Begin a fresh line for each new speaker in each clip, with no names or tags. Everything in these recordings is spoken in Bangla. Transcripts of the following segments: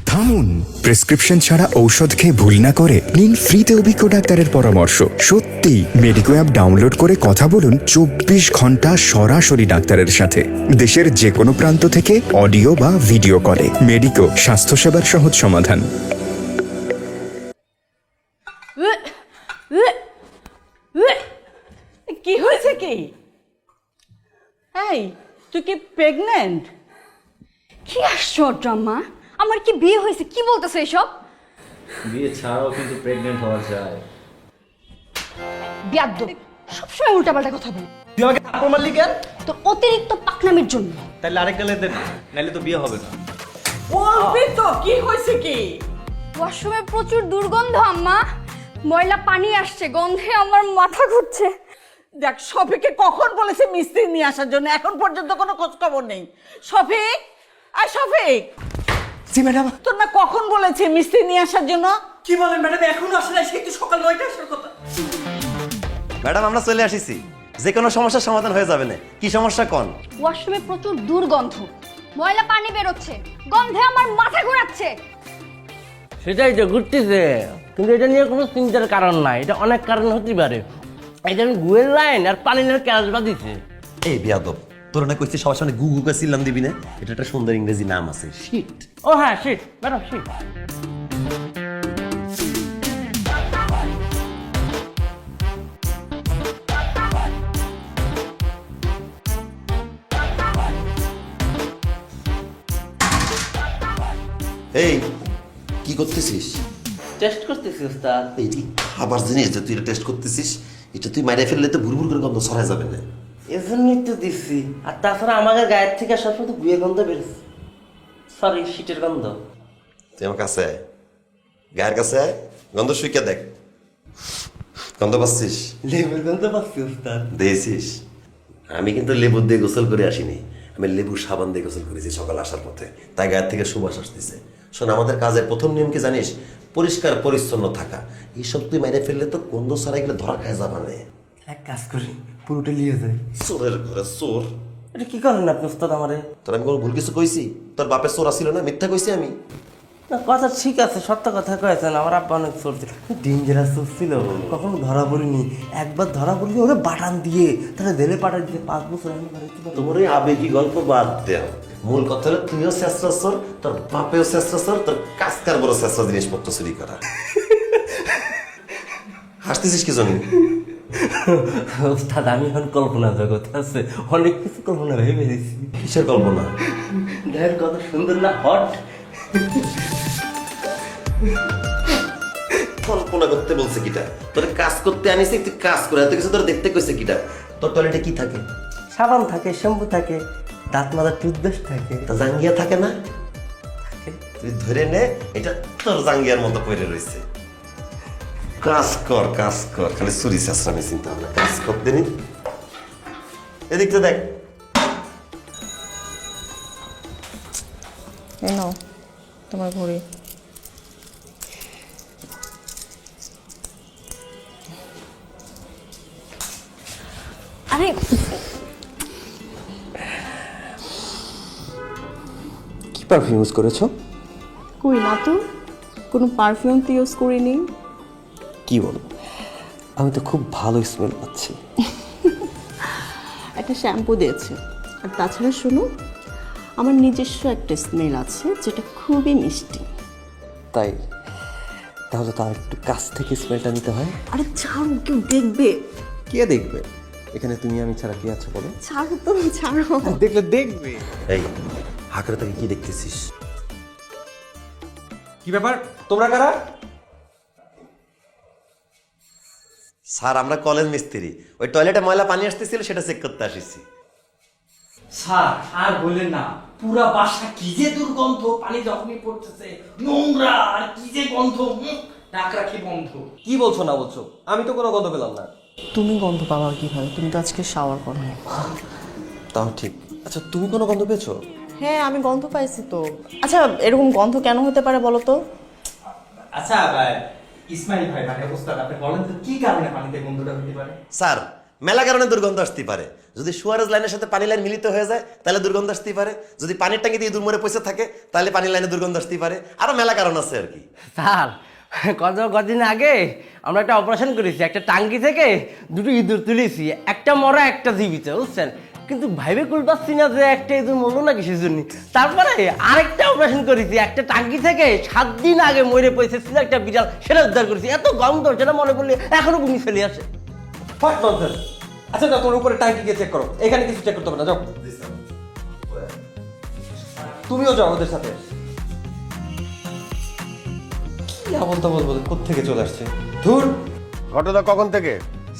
থামুন, প্রেসক্রিপশন ছাড়া ঔষধ খেয়ে ভুল না করে নিন ফ্রিতে অভিজ্ঞ ডাক্তারের পরামর্শ। সত্যি মেডিকো অ্যাপ ডাউনলোড করে কথা বলুন 24 ঘন্টা সরাসরি ডাক্তারের সাথে, দেশের যে কোনো প্রান্ত থেকে অডিও বা ভিডিও কলে। মেডিকো, স্বাস্থ্যসেবার সহজ সমাধান।
কি হয়েছে কি? এই তুই কি প্রেগন্যান্ট?
কি আশ্চর্য আম্মা, আমার কি বিয়ে হয়েছে? কি বলতেছো এসব?
বিয়ে ছাড়াও কিন্তু প্রেগনেন্ট হওয়া যায়।
বিয়াদ্দব, সবসময় উল্টাপাল্টা কথা বল।
তুই আমাকে থাপ্পড় মারলি কেন?
তোর অতিরিক্ত পাকনামির জন্য।
তাহলে আরেকটা লেন দেন, নাহলে তো বিয়ে হবে না।
বলবি তো কি হয়েছে কি?
ওয়াশরুমে প্রচুর দুর্গন্ধ আম্মা, ময়লা পানি আসছে, গন্ধে আমার মাথা ঘুরছে।
দেখ, শফিকে কখন বলেছে মিস্ত্রি নিয়ে আসার জন্য, এখন পর্যন্ত কোনো খোঁজ খবর নেই। শফিক, আর শফিক,
জি ম্যাডাম।
তোর না কখন বলেছে মিস্ত্রি নিয়ে আসার জন্য?
কি বলেন ম্যাডাম, এখনো আসলে সেই তো সকাল 9টায় আসার কথা।
ম্যাডাম আমরা চলে আসিছি, যে কোনো সমস্যার সমাধান হয়ে যাবে না। কি সমস্যা কোন?
ওয়াশরুমে প্রচুর দুর্গন্ধ, ময়লা পানি বেরোচ্ছে, গন্ধে আমার মাথা ঘোরাচ্ছে।
সেটাই তো ঘুরতেছে, কিন্তু এটা নিয়ে কোনো চিন্তার কারণ নাই। এটা অনেক কারণ হতে পারে। এটা গুয়ের লাইন আর পানির ক্যাশ বাদিছে।
এই বিয়াদব, তোর না কইছিস সবার সামনে গু গু করে চিল্লাম দিবি না? এটা একটা সুন্দর ইংরেজি নাম আছে, শিট।
ও হ্যাঁ, শিট ম্যাডাম, শিট।
এই কি করতেছিস?
টেস্ট করতেছি ওস্তাদ।
এই যে খাবার জিনিস যে তুই এটা টেস্ট করতেছিস, এটা তুই মাইরে ফেললে তো ভুরভুর করে গন্ধ ছড়ায় যাবে না।
এজন্যই তো দিচ্ছি। আর তাছাড়া আমাদের গায়ের থেকে সবসময় তো গুয়ে গন্ধ বেরোচ্ছে। সরি, শীতের গন্ধ।
তুই আমার কাছে আয়, গায়ের কাছে আয়, গন্ধ শুইকে দেখ। গন্ধ পাচ্ছিস?
লেবুর গন্ধ পাচ্ছি ওস্তাদ।
দিয়েছিস? আমি কিন্তু লেবু দিয়ে গোসল করে আসিনি, আমি লেবু সাবান দিয়ে গোসল করেছি সকাল আসার পথে, তাই গায়ের থেকে সুবাস আসতেছে। শোন, আমাদের কাজের প্রথম নিয়ম কি জানিস? পরিষ্কার পরিচ্ছন্ন থাকা। এইসব তুই মাইরে ফেললে তো গন্ধ ছাড়াই গেলে ধরা খায় যাবা না।
এক কাজ করি, পুরোটা নিয়ে যাই।
চোরের ঘরে চোর?
এটা কি করেন আপনি ওস্তাদ আমারে?
তোর আমি কোনো ভুল কিছু কইছি? তোর বাপের চোর আসছিল না? মিথ্যা কইছি আমি?
না, কথা ঠিক আছে, সত্য কথা কয়েছেন। আমার আব্বা অনেক চোর ছিল, ডেঞ্জারাস চোর ছিল, কখনো ধরা পড়িনি। একবার ধরা পড়লি ওরে বাটান দিয়ে, তাহলে জেলে পাঠান দিয়ে 5 বছর আমি বাড়িতে পারি।
তোমার এই আবেগী গল্প বাদ দেও। মূল কথা হলো তুইও চেষ্টা চোর, তোর বাপেও চেষ্টা চোর, তোর কাজকার বড় চেষ্টা জিনিসপত্র চুরি করা। হাসতেছিস কি জন্য?
ওস্তাদ, আমি এখন কল্পনা জগৎ আছে, অনেক কিছু কল্পনা ভেবে পেরেছি।
কিসের কল্পনা?
দেখেন কত সুন্দর না, হট।
কল্পনা করতে বলছে কিটা? তোর কাজ করতে আনিছে, তুই কাজ করে এত কিছু তোর দেখতে কইছে কিটা? তোর টয়লেটে কি থাকে?
সাবান থাকে, শ্যাম্পু থাকে, দাঁত মাজার টুথব্রাশ থাকে।
তা জাঙ্গিয়া থাকে না? তুই ধরে নে, এটা তোর জাঙ্গিয়ার মতো পড়ে রয়েছে। কাজ কর, কাজ কর, খালি চুরি চেষ্টা চিন্তা ভাবনা। কাজ করতে নি, এদিকটা দেখ।
এই নাও তোমার ঘড়ি।
আরে
কি পারফিউম ইউজ করেছো?
কই না তো, কোনো পারফিউম তো ইউজ করিনি।
কি বলো, আমি তো খুব ভালো স্মেল পাচ্ছি।
একটা শ্যাম্পু দিয়েছে, আর তাছাড়া শোনো, আমার নিজস্ব একটা স্মেল আছে যেটা খুবই মিষ্টি।
তাই? তাহলে তো আর একটু কাছ থেকে স্মেলটা নিতে হয়।
আরে ছাড়ো, কেউ দেখবে।
কে দেখবে? এখানে তুমি আমি ছাড়া কি আছে বলো?
ছাড়ো তো, ছাড়ো।
দেখলে দেখবে।
এই হাঁকড়ে তাকে কি দেখতেছিস?
কি ব্যাপার, তোমরা কারা?
স্যার, আমরা কলেজ মিস্ত্রি, ওই টয়লেটে ময়লা পানি আসতেছিল সেটা চেক করতে আসিছি।
স্যার আর বললেন না, পুরা বাসা কি যে দুর্গন্ধ, পানি যখনই পড়তেছে নোংরা, আর কি যে গন্ধ, নাক রাখি বন্ধ।
কি বলছো না বলছো? আমি তো কোনো গন্ধ পেলাম না।
তুমি গন্ধ পাবা কিভাবে? তুমি তো আজকে শাওয়ার করো।
তাও ঠিক। আচ্ছা, তুমি কোনো গন্ধ পেয়েছো?
হ্যাঁ, আমি গন্ধ পাইছি তো। আচ্ছা, এরকম গন্ধ কেন হতে পারে বলো তো?
আচ্ছা ইসমাইল ভাই, মানে ওস্তাদ, আপনি বলেন তো কি কারণে পানিতে গন্ধটা হতে পারে?
স্যার, মেলা কারণে দুর্গন্ধ আসতে পারে। যদি সুয়ারেজ লাইনের সাথে পানি লাইন মিলিত হয়ে যায় তাহলে দুর্গন্ধ আসতে পারে। যদি পানির ট্যাঙ্কি দিয়ে ইঁদুর মরে পয়সা থাকে তাহলে পানির লাইনে দুর্গন্ধ আসতে পারে। আরো মেলা কারণ আছে আর কি।
স্যার কদিন আগে আমরা একটা অপারেশন করেছি, একটা টাঙ্কি থেকে দুটো ইঁদুর তুলেছি, একটা মরা একটা জীবিত, বুঝছেন? কিন্তু ভাইবে কুল পাচ্ছি না যে একটা ইঁদুর মরলো না কিসের জন্য। তারপরে আরেকটা অপারেশন করেছি, একটা টাঙ্কি থেকে 7 দিন আগে মরে পয়সা একটা বিড়াল, সেটা উদ্ধার করেছি। এত গন্ধ, সেটা মনে করলে এখনো বমি চলে আসে।
আচ্ছা না, তোমার উপরে টাঙ্কি গিয়ে চেক করো, এখানে কিছু চেক করতে হবে না, যাও। তুমিও যাও ওদের সাথে। কি আবল তাবল বলে কোত্থেকে চলে আসছে, ধুর।
ঘটনা কখন থেকে?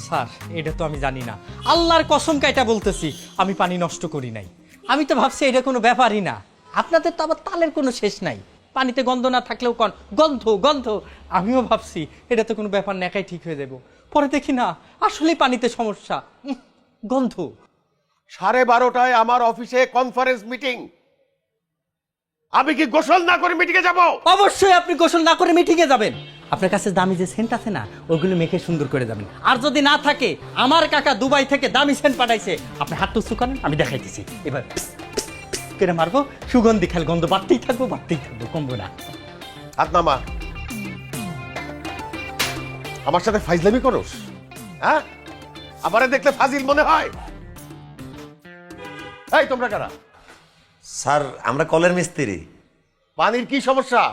স্যার এটা তো আমি জানি না, আল্লাহর কসম কাইটা বলতেছি আমি পানি নষ্ট করি নাই। আমি তো ভাবছি এটা কোনো ব্যাপারই না। আপনাদের তো আবার তালের কোনো শেষ নাই, পানিতে গন্ধ না থাকলেও কন গন্ধ গন্ধ। আমিও ভাবছি এটা তো কোনো ব্যাপার না, একাই ঠিক হয়ে যাবো। পরে দেখি না, আসলেই পানিতে সমস্যা, গন্ধ।
12:30টায় আমার অফিসে কনফারেন্স মিটিং। আমি কি গোসল না করে মিটিংয়ে যাব?
অবশ্যই আপনি গোসল না করে মিটিংয়ে যাবেন। আপনার কাছে দামি যে সেন্ট আছে না, ওইগুলো মেখে সুন্দর করে যাবেন। আর যদি না থাকে, আমার কাকা দুবাই থেকে দামি সেন্ট পাঠাইছে, আপনি হাত টুসু করেন, আমি দেখাইতেছি। এবার করে মারবো, সুগন্ধি খেল, গন্ধ বাড়তেই থাকবো কমবো না।
হাত নামা। আমার সাথে ফাইজলামি করোস? হ্যাঁ, আমারে দেখলে ফাজিল মনে হয়? এই তোমরা কারা?
স্যার আমরা কলের মিস্ত্রি।
পানির কি সমস্যা?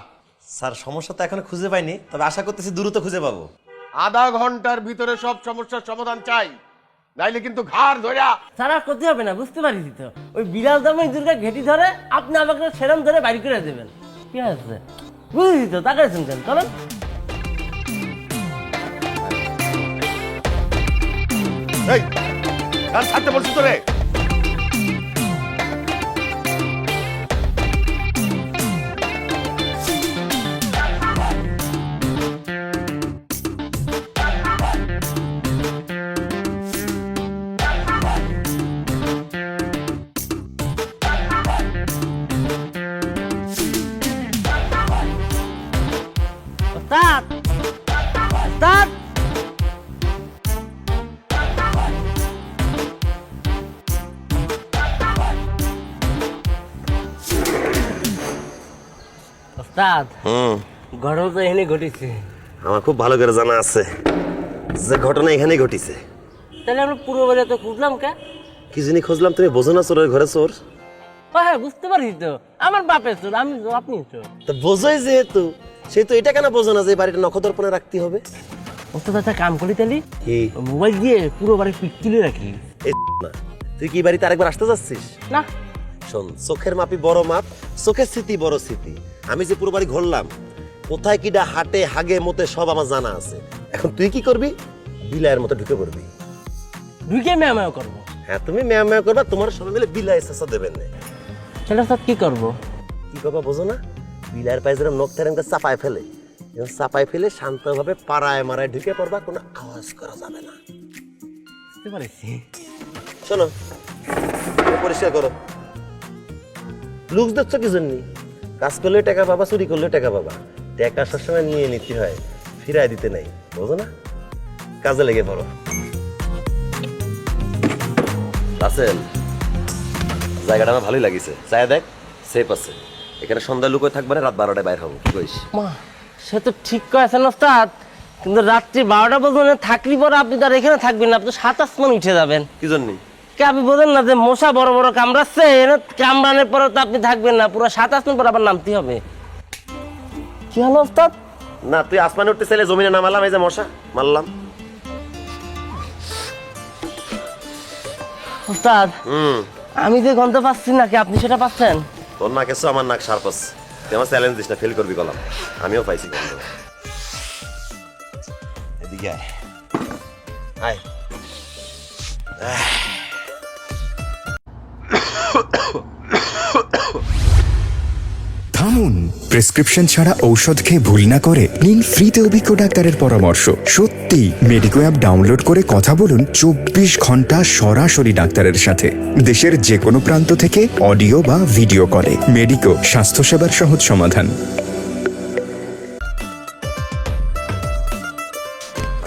স্যার সমস্যা তো এখনো খুঁজে পাইনি, তবে আশা করতেছি দ্রুত খুঁজে পাবো।
আধা ঘন্টার ভিতরে সব সমস্যার সমাধান চাই, নাইলে কিন্তু ঘাড় ধরা।
সারা করতে হবে না, বুঝতে পারিস তো। ওই বিড়াল দামে ইঁদুরকে ঘেটি ধরে আপনি আমাকে সেরাম ধরে বাড়ি করে দেবেন, ঠিক আছে? বুঝেছি তো, তাকাই শুনছেন, চলেন।
এই আর ছাড়তে বলছি তোরে।
ওস্তাদ, ওস্তাদ, ওস্তাদ, ঘটনা তো এখানে ঘটেছে।
আমার খুব ভালো করে জানা আছে যে ঘটনা এখানেই ঘটিছে।
তাহলে আমরা পুরো বেলা তো খুঁজলাম কে?
কি জানি খুঁজলাম, তুমি বোঝো না চোরের ঘরে চোর?
হ্যাঁ বুঝতে পারছি তো, আমার বাপের চোর, আমি আপনি চোর।
তা বোঝোই যেহেতু, সেই তো এটা কেন বোঝো না যে এই বাড়িটা নখদর্পণে রাখতে হবে?
ওস্তাদ একটা কাম করি তাহলে,
কি?
মোবাইল দিয়ে পুরো বাড়ি পিক তুলে রাখি।
এই না, তুই কি বাড়িতে আরেকবার আসতে যাচ্ছিস?
না,
শোন, চোখের মাপি বড় মাপ, চোখের স্মৃতি বড় স্মৃতি। আমি যে পুরো বাড়ি ঘুরলাম, কোথায় কিডা হাটে হাগে মতে সব আমার জানা আছে। এখন তুই কি করবি? বিলায়ের মতো ঢুকে পড়বি।
ঢুকে মেয়া করবো।
হ্যাঁ, তুমি ম্যাম ম্যাম করবা, তোমার সবাই মিলে বিলাই চেঁচা দেবেন না।
সেটা ওস্তাদ কি করবো?
কি করবা বোঝো না? বিলায়ের পায়ে যেরকম নখ তেরেন চাপায় ফেলে, চাপায় ফেলে শান্তভাবে পাড়ায় মারায় ঢুকে পড়বা, কোনো আওয়াজ করা যাবে না।
বুঝতে পারছি।
শোনো, পরিষ্কার করো। লুকস দেখছো কি জন্য? কাজ করলে টাকা পাবা, চুরি করলে টাকা পাবা। টাকা সবসময় নিয়ে নিতে হয়, ফিরাই দিতে নাই, বোঝো না? কাজে লেগে পড়ো। রাসেল, জায়গাটা আমার ভালোই লাগিছে। চাই দেখ, সেফ আছে। এখানে সন্ধ্যা লুকোয় থাকবে না, রাত 12টায় বাইর হবো। কি কইস?
মা, সে তো ঠিক কয়েছেন ওস্তাদ, কিন্তু রাত্রি 12টা পর্যন্ত থাকলি পরে আপনি তো আর এখানে থাকবেন না, আপনি তো 7 আসমান উঠে যাবেন।
কি জন্য?
কে আপনি বোঝেন না যে মশা বড় বড় কামড়াচ্ছে, কামড়ানোর পরে তো আপনি থাকবেন না, পুরো 7 আসমান পর আবার নামতে হবে। কি হলো ওস্তাদ?
না, তুই আসমানে উঠতে চাইলে জমিনে নামালাম, এই যে মশা মারলাম।
ওস্তাদ, আমি যে গন্ধ পাচ্ছি নাকি আপনি সেটা পাচ্ছেন?
তোর নাক এসো, আমার নাক শার্প আছে। তুই আমার চ্যালেঞ্জ দিস না, ফেল করবি কলাম। আমিও পাইছি গন্ধ। এদিকে আয়, আয়।
থামুন, প্রেসক্রিপশন ছাড়া ঔষধ খেয়ে ভুল না করে নিন ফ্রিতে অভিজ্ঞ ডাক্তারের পরামর্শ। সত্যি মেডিকো অ্যাপ ডাউনলোড করে কথা বলুন 24 ঘন্টা সরাসরি ডাক্তারের সাথে, দেশের যে কোনো প্রান্ত থেকে অডিও বা ভিডিও কলে। মেডিকো, স্বাস্থ্যসেবার সহজ সমাধান।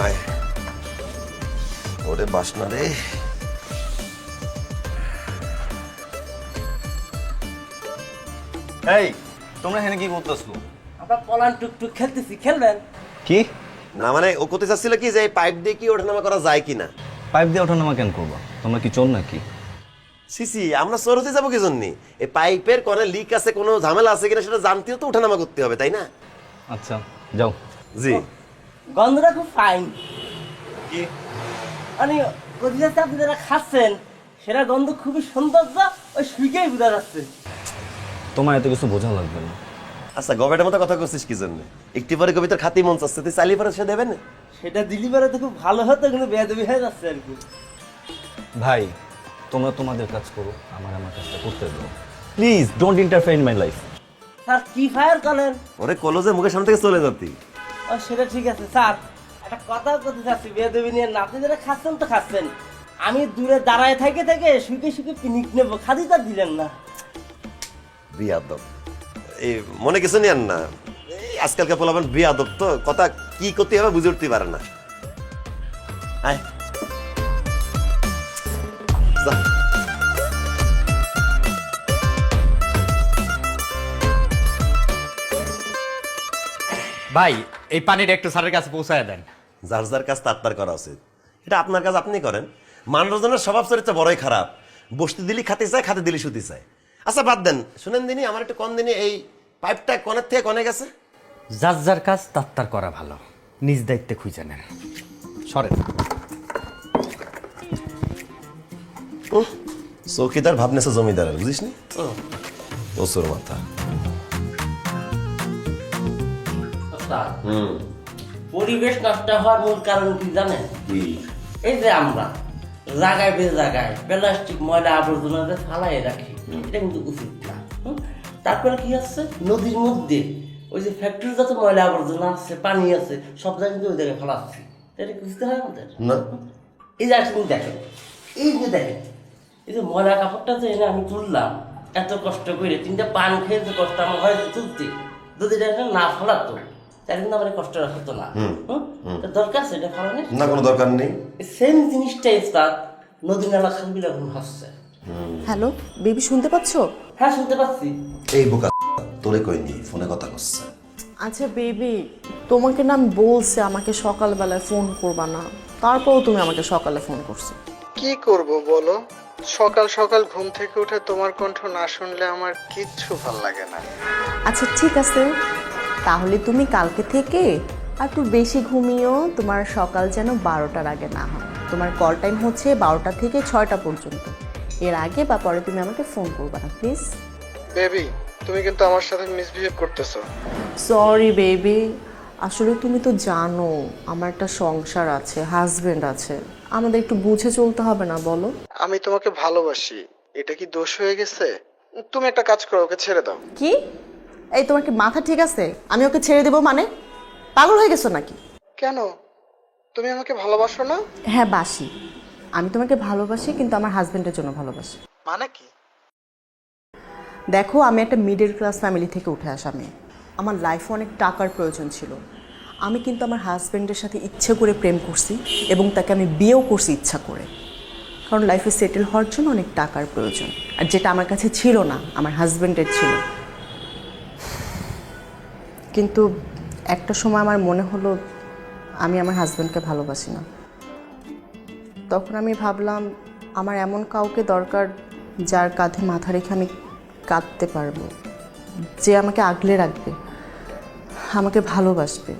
আয়, ওরে বাসা না রে।
এই তোমরা এখানে কি করতেছো?
আমরা পলান টুকটুক খেলতেছি, খেলবেন?
কি
না মানে ও করতে চাচ্ছিল কি যে এই পাইপ দিয়ে কি ওঠানামা করা যায় কিনা।
পাইপ দিয়ে ওঠানামা কেন করবা? তোমরা কি চোর নাকি?
সিসি আমরা চোর হতে যাবো কি জন্য? এই পাইপের কোনো লিক আছে, কোনো ঝামেলা আছে কিনা সেটা জানতেও তো ওঠানামা করতে হবে, তাই না?
আচ্ছা যাও।
জি
গন্ধটা খুব ফাইন।
কি
মানে কদিন আপনি যারা খাচ্ছেন সেটা গন্ধ খুবই সৌন্দর্য, ওই সুইকেই বোঝা যাচ্ছে।
তোমার এত কিছু বোঝা লাগবে না।
আচ্ছা গবেটার মতো কথা করছিস কি জন্য? একটি পরে কবিতার খাতি মন চাচ্ছে, তুই চালিয়ে পরে সে দেবে না?
সেটা দিলি বেড়ে তো খুব ভালো হতো, কিন্তু বেয়াদবি হয়ে যাচ্ছে আর কি।
ভাই তোমরা তোমাদের কাজ করো, আমার কাজটা করতে দাও please. Don't interfere in my life.
Sir কি ফায়ার করেন?
ওরে কলেজে মুখের সামনে থেকে চলে যাতি।
ও সেটা ঠিক আছে স্যার, একটা কথা করতে চাচ্ছি বেয়াদবি নিয়ে না। আপনি যারা খাচ্ছেন তো খাচ্ছেন, আমি দূরে দাঁড়ায় থেকে থেকে শুকে শুকে পিনিক নেবো, খাদি তার দিলেন না।
বিয়াদব, এই মনে কিছু নিয়েন না। এই আজকালকার পোলাপান বিয়াদব তো, কথা কি করতে হবে বুঝে উঠতে পারে না। আয় যা।
ভাই এই পানিটা একটু স্যারের কাছে পৌঁছায় দেন।
যার যার কাজ তার তার করা উচিত। এটা আপনার কাজ আপনি করেন। মানুষজনের স্বভাব চরিত্র বড়ই খারাপ। বসতে দিলি খাতে চায়, খাতে দিলি শুতে চায়। আচ্ছা বাদ দেন, শুনেন দিনই আমার একটু কোন দিনই এই পাইপটা কনের থেকে কনে গেছে?
যার যার কাজ তার করা ভালো, নিজ দায়িত্বে খুঁজে নেন। সরেন।
চৌকিদার ভাবনেছে জমিদারের, বুঝিস নি? ওসর মাথা।
পরিবেশ নষ্ট হওয়ার মূল কারণ কি জানেন? এই যে আমরা জায়গায় বে জায়গায় প্লাস্টিক ময়লা আবর্জনা ফালাই রাখি, এটা কিন্তু উচিত না। তারপরে কি আছে, নদীর মধ্যে ওই যে ফ্যাক্টরি যত ময়লা আবর্জনা আছে, পানি আছে, সব জায়গায় কিন্তু ওই জায়গায় ফেলাচ্ছি। এটা বুঝতে হয় আমাদের
না।
এই যে আপনি দেখেন, এই যে দেখেন, এই যে ময়লা কাপড়টা যে এনে আমি তুললাম এত কষ্ট করে, 3টা পান খেয়ে যে কষ্ট আমার হয়েছে তুলতে, যদি এটা না ফেলাতো তাহলে কিন্তু আমার কষ্ট হতো না। দরকার আছে এটা ফেলানোর?
না, কোনো দরকার নেই।
সেম জিনিসটাই স্যার নদী নালা খালবিল এখন হচ্ছে।
হ্যালো বেবি, শুনতে পাচ্ছো?
হ্যাঁ শুনতে পাচ্ছি।
এই বোকা তোরে কইনি, ফোনে কথা করছে।
আচ্ছা বেবি, তোমাকে না আমি বলছি আমাকে সকালবেলায় ফোন করবা না, তারপরও তুমি আমাকে সকালে ফোন করছো।
কি করব বলো, সকাল সকাল ঘুম থেকে উঠে তোমার কণ্ঠ না শুনলে আমার কিচ্ছু ভাল লাগে না।
আচ্ছা ঠিক আছে, তাহলে তুমি কালকে থেকে আর একটু বেশি ঘুমিও, তোমার সকাল যেন 12টার আগে না হয়। তোমার কল টাইম হচ্ছে 12টা থেকে 6টা পর্যন্ত, এর আগে বা পরে তুমি আমাকে ফোন করবা না প্লিজ।
বেবি তুমি কিন্তু আমার সাথে মিসবিহেভ করতেছো।
সরি বেবি, আসলে তুমি তো জানো আমার একটা সংসার আছে, হাজবেন্ড আছে, আমাদের একটু বুঝে চলতে হবে না বলো?
আমি তোমাকে ভালোবাসি, এটা কি দোষ হয়ে গেছে? তুমি একটা কাজ করো, ওকে ছেড়ে দাও।
কি? এই তোমার কি মাথা ঠিক আছে? আমি ওকে ছেড়ে দেবো মানে? পাগল হয়ে গেছো নাকি?
কেন, তুমি আমাকে ভালোবাসো না?
হ্যাঁ বাসি, আমি তোমাকে ভালোবাসি, কিন্তু আমার হাজবেন্ডের জন্য ভালোবাসি।
মানে কি?
দেখো, আমি একটা মিডল ক্লাস ফ্যামিলি থেকে উঠে আসা মেয়ে, আমার লাইফে অনেক টাকার প্রয়োজন ছিল। আমি কিন্তু আমার হাজবেন্ডের সাথে ইচ্ছে করে প্রেম করছি এবং তাকে আমি বিয়েও করছি ইচ্ছা করে, কারণ লাইফে সেটেল হওয়ার জন্য অনেক টাকার প্রয়োজন, আর যেটা আমার কাছে ছিল না, আমার হাজবেন্ডের ছিল। কিন্তু একটা সময় আমার মনে হলো আমি আমার হাজবেন্ডকে ভালোবাসি না। তখন আমি ভাবলাম আমার এমন কাউকে দরকার যার কাঁধে মাথা রেখে আমি কাঁদতে পারবো, যে আমাকে আগলে রাখবে, আমাকে ভালোবাসবে,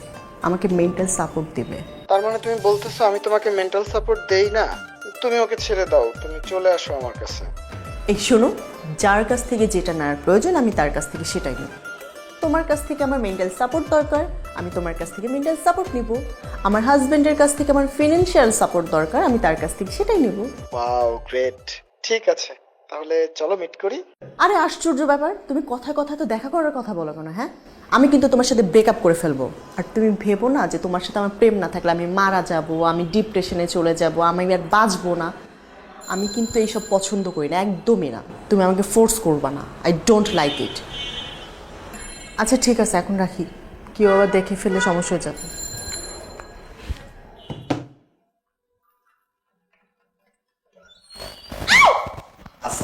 আমাকে মেন্টাল সাপোর্ট দেবে।
তার মানে তুমি বলতেছো আমি তোমাকে মেন্টাল সাপোর্ট দেই না? তুমি ওকে ছেড়ে দাও, তুমি চলে আসো আমার কাছে।
এই শোনো, যার কাছ থেকে যেটা নেওয়ার প্রয়োজন আমি তার কাছ থেকে সেটাই নেব। তোমার কাছ থেকে আমার মেন্টাল সাপোর্ট দরকার, আমি তোমার কাছ থেকে মেন্টাল সাপোর্ট নিব। আমার হাজবেন্ডের কাছ থেকে আমার ফিনান্সিয়াল সাপোর্ট দরকার, আমি তার কাছ থেকে সেটাই নেব।
ওয়াও গ্রেট, ঠিক আছে তাহলে চলো মিট করি।
আরে আশ্চর্য ব্যাপার, তুমি কথায় কথায় তো দেখা করার কথা বলো কেন? হ্যাঁ, আমি কিন্তু তোমার সাথে ব্রেকআপ করে ফেলবো। আর তুমি ভেবো না যে তোমার সাথে আমার প্রেম না থাকলে আমি মারা যাব, আমি ডিপ্রেশনে চলে যাব, আমি আর বাঁচবো না। আমি কিন্তু এইসব পছন্দ করি না, একদমই না। তুমি আমাকে ফোর্স করবা না, আই ডোন্ট লাইক ইট। আচ্ছা ঠিক আছে, এখন রাখি, কেউ আবার দেখে ফেললে সমস্যা হয়ে যাবে।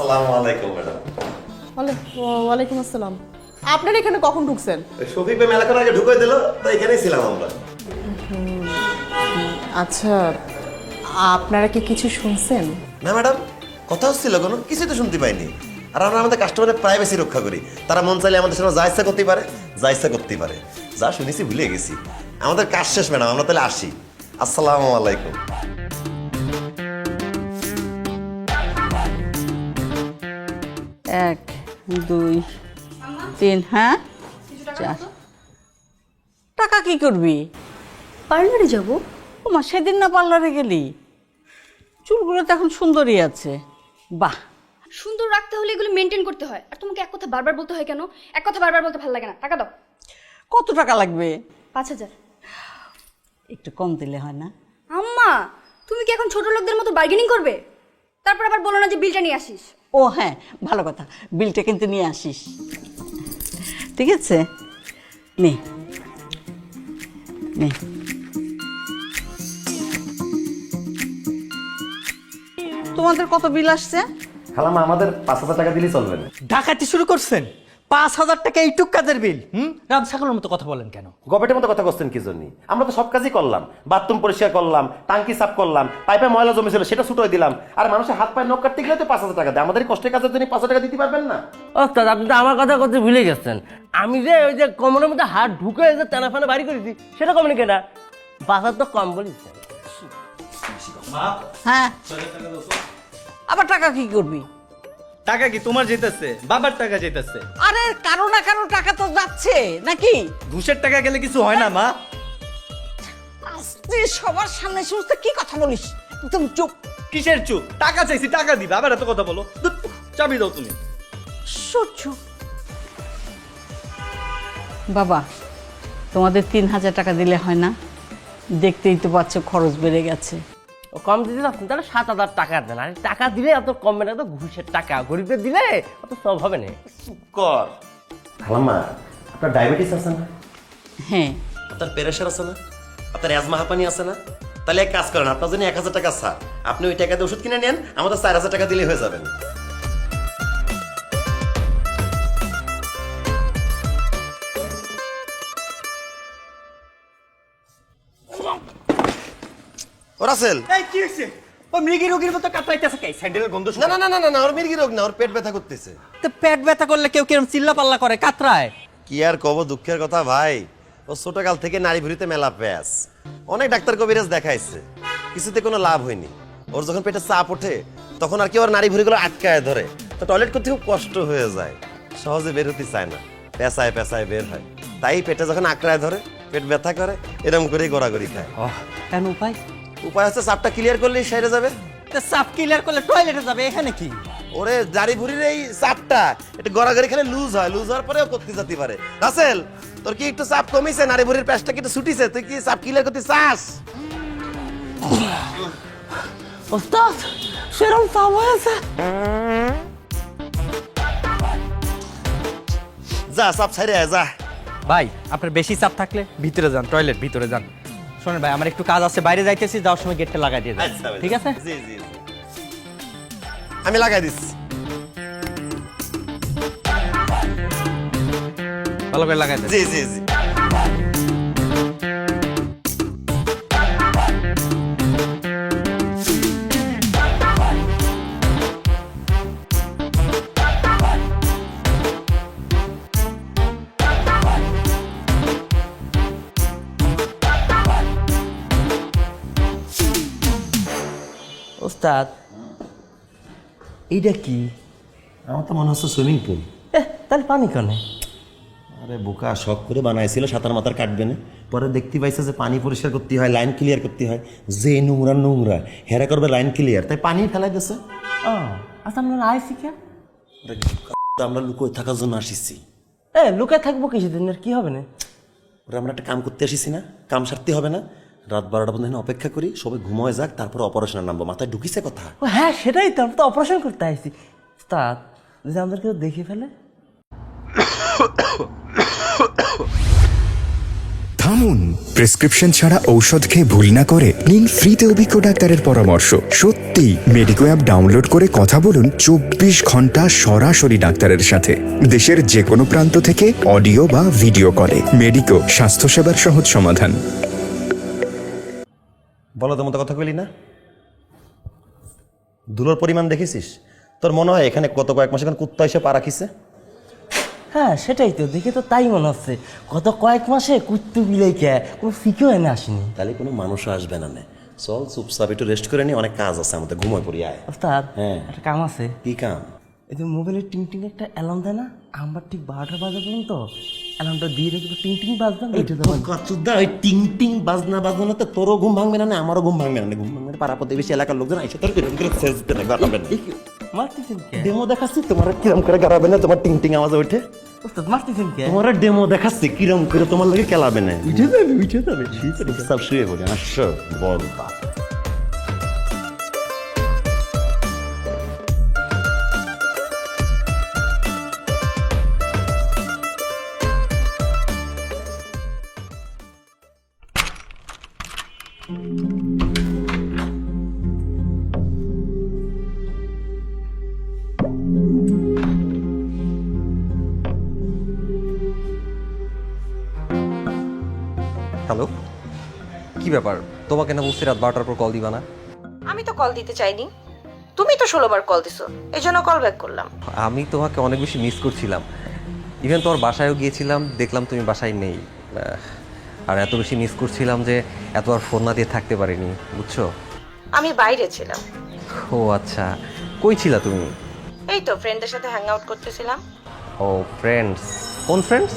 আসসালামু আলাইকুম ম্যাডাম।
ওয়ালাইকুম আসসালাম। আপনারা এখানে কখন ঢুকছেন?
শফিক ভাই মেলাক্ষণ আগে ঢুকাই দিল, তো এখানেই ছিলাম আমরা।
আচ্ছা, আপনারা কি কিছু শুনছেন?
না ম্যাডাম, কথা হচ্ছিল কোনো কিছুই তো শুনতে পাইনি। আর আমরা আমাদের কাস্টমারের প্রাইভেসি রক্ষা করি। তারা মন চাইলে আমাদের সাথে যা ইচ্ছা করতেই পারে, যা ইচ্ছা করতেই পারে। যা শুনেছি ভুলে গেছি। আমাদের কাজ শেষ ম্যাডাম, আমরা তাহলে আসি। আসসালামু আলাইকুম।
এক, দুই, তিন, হ্যাঁ, চার। টাকা কি করবি?
পার্লারে যাব।
ওমা, সেদিন না পার্লারে গেলি? চুলগুলো তো এখন সুন্দরই আছে। বাহ,
সুন্দর রাখতে হলে এগুলো মেনটেন করতে হয়। আর তোমাকে এক কথা বারবার বলতে হয় কেন? এক কথা বারবার বলতে ভালো লাগে না। টাকা দাও।
কত টাকা লাগবে?
5000।
একটু কম দিলে হয় না?
আম্মা, তুমি কি এখন ছোট লোকদের মতো বার্গেনিং করবে? তারপর আবার বলো না যে বিলটা নিয়ে আসিস।
ও হ্যাঁ, ভালো কথা, বিলটা কিন্তু নিয়ে আসিস। ঠিক আছে, নে নে। তোমাদের কত বিল আসছে?
খালামা, আমাদের 5000 টাকা দিলেই চলবে না।
ডাকাতি শুরু করছেন? 5000 টাকা এইটুক কাজের বিল? রাম ছাগলের মতো কথা বলেন কেন?
গবেটের মতো কথা করছেন কি জন্য? আমরা তো সব কাজই করলাম। বাথরুম পরিষ্কার করলাম, টাঙ্কি সাফ করলাম, পাইপে ময়লা জমেছিল সেটা ছুটোই দিলাম। আর মানুষের হাত পায়ে নখ কাটতে গেলে তো 5000 টাকা দেয়। আমাদের এই কষ্টের কাজের জন্য 5000 টাকা দিতে পারবেন না?
ওস্তাদ, আপনি তো আমার কথা করতে ভুলে গেছেন। আমি যে ওই যে কোমরের মধ্যে হাত ঢুকে যে টানা ফানা বাড়ি করেছি, সেটা কমনি কেনা? 5000 তো কম বলিস।
হ্যাঁ, আবার টাকা কি করবি?
টাকা কি তোমার যেতেছে? বাবার টাকা যেতেছে।
আরে কারো না কারো টাকা তো যাচ্ছে নাকি?
ঘুষের টাকা গেলে কিছু হয় না মা।
আস্তে, সবার সামনে সমস্ত কি কথা বলিস? তুমি চুপ।
কিসের চুপ? টাকা চাইছি, টাকা দিবে, আবার এত কথা বলো। ধুৎ, চাবি দাও তুমি।
সহ্য। বাবা, তোমাদের 3000 টাকা দিলে হয় না? দেখতেই তো পাচ্ছ খরচ বেড়ে গেছে।
ও কম দিতে চাচ্ছেন, তাহলে 7000 টাকা দেন। আর টাকা দিলে অত কমবে না, তো ঘুষের টাকা। গরিবদের দিলে অত সব হবে না।
কর। খালাম্মা, আপনার ডায়াবেটিস আছে না?
হ্যাঁ।
আপনার প্রেশার আছে না? আপনার অ্যাজমা হাঁপানি আছে না? তাহলে এক কাজ করেন, আপনার জন্য 1000 টাকা ছাড়। আপনি ওই টাকা দিয়ে ওষুধ কিনে নেন, আমাদের 4000 টাকা দিলে হয়ে যাবেন। ও রাসেল,
এই কি হইছে? ও মৃগী রোগীর মতো কাতরাইতেছে কে? স্যান্ডেলের গন্ধ
না না না না না, ওর মির্গি রোগ না, ওর পেট ব্যথা করতেছে।
তো পেট ব্যথা করলে কেউ কিরম চিল্লা পাল্লা করে, কাতরায়?
কি আর কব, দুঃখের কথা ভাই। ও ছোটকাল থেকে নারী ভুঁড়িতে মেলা প্যাস। অনেক ডাক্তার কবিরাজ দেখাইছে, কিছুতে কোনো লাভ হয়নি। ওর যখন পেটে চাপ ওঠে, তখন আর কি ওর নারী ভুঁড়িগুলো আটকায় ধরে। তো টয়লেট করতে খুব কষ্ট হয়ে যায়, সহজে বের হতে চায় না, পেঁচায় পেঁচায় বের হয়। তাই পেটে যখন আঁকড়ায় ধরে, পেট ব্যথা করে, এরকম করেই গড়াগড়ি খায়।
কেন উপায়?
উপায় হচ্ছে চাপটা ক্লিয়ার করলেই সেরে যাবে।
তো সাপ ক্লিয়ার করলে টয়লেটে যাবে, এখানে কি?
ওরে নারী ভুঁড়ির এই চাপটা একটু গড়াগড়ি খেলে লুজ হয়, লুজ হওয়ার পরেও করতে যেতে পারে। রাসেল, তোর কি একটু চাপ কমিছে? নারী ভুঁড়ির প্যাচটা কি একটু ছুটিছে? তুই কি চাপ ক্লিয়ার করতে চাস?
ওস্তাদ, সেরকম চাপ হয়েছে?
যা চাপ ছাইরে আয়, যা।
ভাই, আপনার বেশি চাপ থাকলে ভিতরে যান, টয়লেট ভিতরে যান। শোনেন ভাই, আমার একটু কাজ আছে, বাইরে যাইতেছি, যাওয়ার সময় গেটটা লাগাই দিয়ে যান।
আচ্ছা ভাই,
ঠিক আছে?
জি জি জি। আমি লাগাই দিচ্ছি।
ভালো করে লাগাই দেন।
জি জি জি।
ওস্তাদ, এইটা কি?
আমার তো মনে হচ্ছে সুইমিং পুল।
তাহলে পানি কেন?
আরে বোকা, শখ করে বানাইছিল, সাঁতার মাতার কাটবে না। পরে দেখতে পাইছে যে পানি পরিষ্কার করতে হয়, লাইন ক্লিয়ার করতে হয়। যে নোংরা নোংরা হেরা করবে লাইন ক্লিয়ার, তাই পানি ফেলাই দিছে।
আচ্ছা, আমরা আইসি কে?
আমরা লুকোয় থাকার জন্য আসিছি।
লুকে থাকবো কিছুদিন, আর কি হবে না?
ওরা আমরা একটা কাম করতে আসিছি না, কাম সারতে হবে না? রাত 12টা পর্যন্ত এখানে অপেক্ষা করি, সবাই ঘুমোয় যাক, তারপর অপারেশনে নামবো। মাথায় ঢুকিছে কথা?
ও হ্যাঁ, সেটাই তো, আমরা তো অপারেশন করতে আইছি। ওস্তাদ, যদি আমাদের কেউ দেখে ফেলে?
থামুন, প্রেসক্রিপশন ছাড়া ঔষধ খেয়ে ভুল না করে নিন ফ্রিতে অভিজ্ঞ ডাক্তারের পরামর্শ। সত্যি মেডিকো অ্যাপ ডাউনলোড করে কথা বলুন 24 ঘন্টা সরাসরি ডাক্তারের সাথে, দেশের যে কোনো প্রান্ত থেকে অডিও বা ভিডিও কলে। মেডিকো, স্বাস্থ্যসেবার সহজ সমাধান।
বলো তো মতো কথা কইলি না? ধুলোর পরিমাণ দেখেছিস? তোর মনে হয় এখানে কয়েক মাস এখানে কুত্তা এসে পা রাখিছে?
হ্যাঁ সেটাই তো, দেখে তো তাই মনে হচ্ছে। গত কয়েক মাসে কুত্তু বিলাই কে কোনো ফিকেও এনে আসেনি।
তাহলে কোনো মানুষও আসবে না। চল চুপচাপ একটু রেস্ট করে নি, অনেক কাজ আছে আমাদের, ঘুমায় পড়ি আয়।
ওস্তাদ,
হ্যাঁ।
একটা কাম আছে।
কি কাম?
এই যে মোবাইলের টিং টিং একটা অ্যালার্ম দেয় না, আমার ঠিক 12টা বাজে পর্যন্ত অ্যালার্মটা দিয়ে রেখে টিং টিং বাজবে না, উঠে যাবেন।
কচুদা ওই টিং টিং বাজনা বাজনা তো তোরও ঘুম ভাঙবে না, আমারও ঘুম ভাঙবে না। ঘুম ভাঙবে না, পাড়া প্রতিবেশী এলাকার লোকজন এসে তোর কিরম করে শেষ দেবে, গাড়াবে না।
মারতেছেন কে?
ডেমো দেখাচ্ছি তোমার, কিরম করে গাড়াবে না তোমার টিং টিং আওয়াজ ওঠে।
ওস্তাদ মারতেছেন কে?
তোমার ডেমো দেখাচ্ছি কিরম করে তোমার লাগে খেলাবে না। উঠে যাবে সব শুয়ে পড়ে আসছো বল বাপ।
হ্যালো, কি ব্যাপার? তোমাকে না বলছি রাত 12টার পর কল দিবা না?
আমি তো কল দিতে চাইনি, তুমি তো 16 বার কল দিছো, এই জন্য কল ব্যাক করলাম।
আমি তোমাকে অনেক বেশি মিস করছিলাম। ইভেন তোমার বাসায়ও গিয়েছিলাম, দেখলাম তুমি বাসায় নেই। আর এত বেশি মিস করছিলাম যে এত আর ফোন না দিয়ে থাকতে পারিনি, বুঝছো?
আমি বাইরে ছিলাম।
ও আচ্ছা, কই ছিলা তুমি?
এই তো ফ্রেন্ডদের সাথে হ্যাং আউট করতেছিলাম।
ও ফ্রেন্ডস? কোন ফ্রেন্ডস?